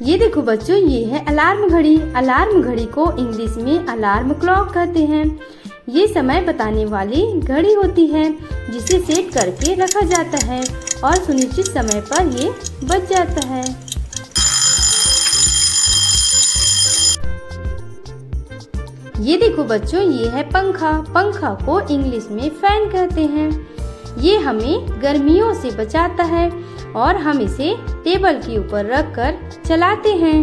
ये देखो बच्चों, ये है अलार्म घड़ी। अलार्म घड़ी को इंग्लिश में अलार्म क्लॉक कहते हैं। ये समय बताने वाली घड़ी होती है जिसे सेट करके रखा जाता है और सुनिश्चित समय पर ये बज जाता है। ये देखो बच्चों, ये है पंखा। पंखा को इंग्लिश में फैन कहते हैं। ये हमें गर्मियों से बचाता है और हम इसे टेबल के ऊपर रखकर चलाते हैं।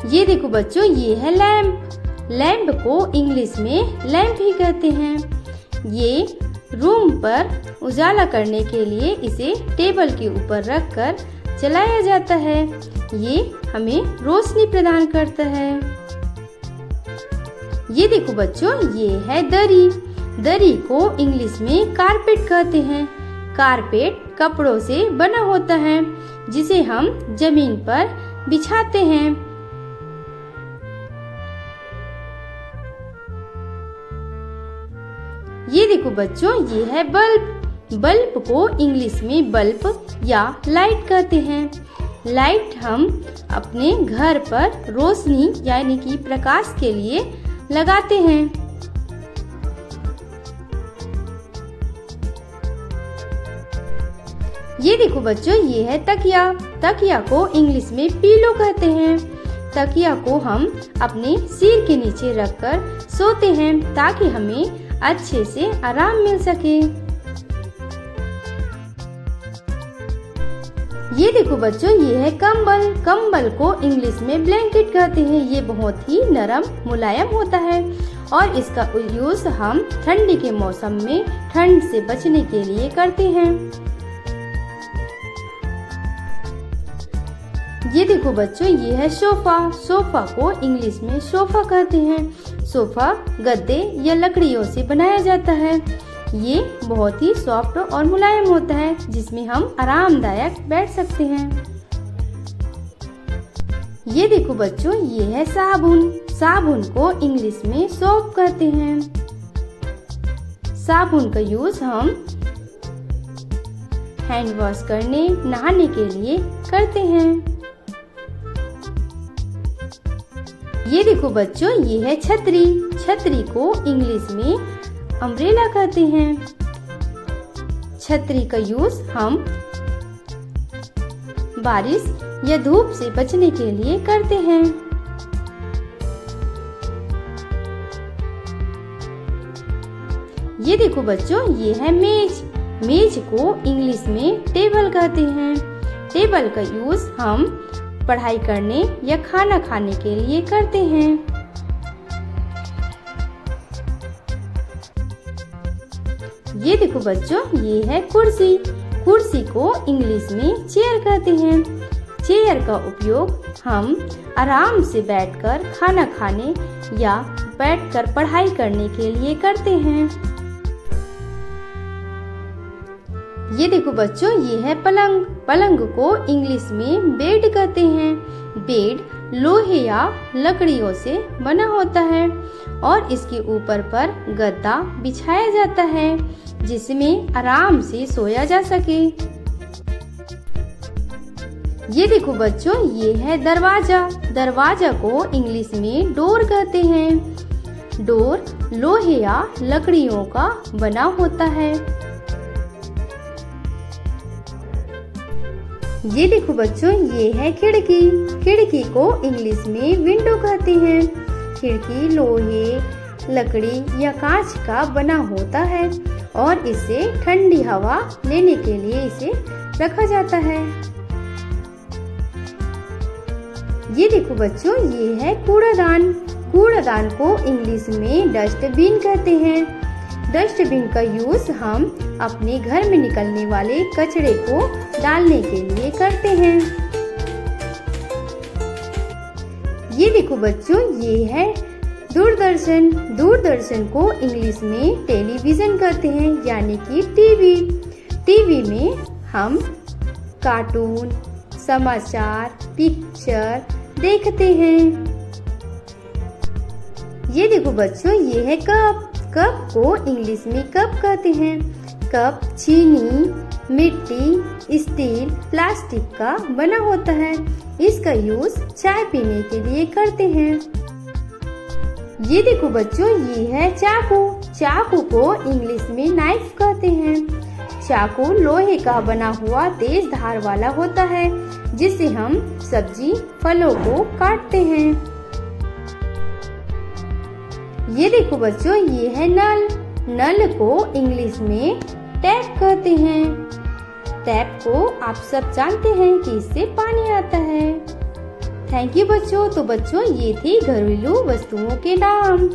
ये देखो बच्चों, ये है लैंप। लैंप को इंग्लिश में लैंप ही कहते हैं। ये रूम पर उजाला करने के लिए इसे टेबल के ऊपर रखकर चलाया जाता है। ये हमें रोशनी प्रदान करता है। ये देखो बच्चों, ये है दरी। दरी को इंग्लिश में कारपेट कहते हैं। कारपेट कपड़ों से बना होता है जिसे हम जमीन पर बिछाते हैं। ये देखो बच्चों, ये है बल्ब। बल्ब को इंग्लिश में बल्ब या लाइट कहते हैं। लाइट हम अपने घर पर रोशनी यानी कि प्रकाश के लिए लगाते हैं। ये देखो बच्चों, ये है तकिया। तकिया को इंग्लिश में पीलो कहते हैं। तकिया को हम अपने सिर के नीचे रखकर सोते हैं ताकि हमें अच्छे से आराम मिल सके। ये देखो बच्चों, ये है कंबल। कंबल को इंग्लिश में ब्लैंकेट कहते हैं। ये बहुत ही नरम मुलायम होता है और इसका यूज हम ठंडी के मौसम में ठंड से बचने के लिए करते हैं। ये देखो बच्चों, ये है सोफा। सोफा को इंग्लिश में सोफा कहते हैं। सोफा गद्दे या लकड़ियों से बनाया जाता है। ये बहुत ही सॉफ्ट और मुलायम होता है जिसमें हम आरामदायक बैठ सकते हैं। ये देखो बच्चों, ये है साबुन। साबुन को इंग्लिश में सोप कहते हैं। साबुन का यूज हम हैंड वॉश करने, नहाने के लिए करते हैं। ये देखो बच्चों, ये है छतरी। छतरी को इंग्लिश में अम्ब्रेला कहते हैं। छतरी का यूज हम बारिश या धूप से बचने के लिए करते हैं। ये देखो बच्चों, ये है मेज। मेज को इंग्लिश में टेबल कहते हैं। टेबल का यूज हम पढ़ाई करने या खाना खाने के लिए करते हैं। ये देखो बच्चों, ये है कुर्सी। कुर्सी को इंग्लिश में चेयर कहते हैं। चेयर का उपयोग हम आराम से बैठकर खाना खाने या बैठकर पढ़ाई करने के लिए करते हैं। ये देखो बच्चों, ये है पलंग। पलंग को इंग्लिश में बेड कहते हैं। बेड लोहे या लकड़ियों से बना होता है और इसके ऊपर पर गद्दा बिछाया जाता है जिसमें आराम से सोया जा सके। ये देखो बच्चों, ये है दरवाजा। दरवाजा को इंग्लिश में डोर कहते हैं। डोर लोहे या लकड़ियों का बना होता है। ये देखो बच्चों, ये है खिड़की। खिड़की को इंग्लिश में विंडो कहते हैं। खिड़की लोहे, लकड़ी या कांच का बना होता है और इससे ठंडी हवा लेने के लिए इसे रखा जाता है। ये देखो बच्चों, ये है कूड़ादान। कूड़ादान को इंग्लिश में डस्टबिन कहते हैं। डस्टबिन का यूज हम अपने घर में निकलने वाले कचरे को डालने के लिए करते हैं। ये देखो बच्चों, ये है दूरदर्शन। दूरदर्शन को इंग्लिश में टेलीविजन कहते हैं यानी कि टीवी। टीवी में हम कार्टून, समाचार, पिक्चर देखते हैं। ये देखो बच्चों, ये है कप। कप को इंग्लिश में कप कहते हैं। कप चीनी, मिट्टी, स्टील, प्लास्टिक का बना होता है। इसका यूज चाय पीने के लिए करते हैं। ये देखो बच्चों, ये है चाकू। चाकू को इंग्लिश में नाइफ कहते हैं। चाकू लोहे का बना हुआ तेज धार वाला होता है, जिससे हम सब्जी, फलों को काटते हैं। ये देखो बच्चों, ये है नल। नल को इंग्लिश में टैप कहते हैं। टैप को आप सब जानते हैं कि इससे पानी आता है। थैंक यू बच्चों। तो बच्चों, ये थे घरेलू वस्तुओं के नाम।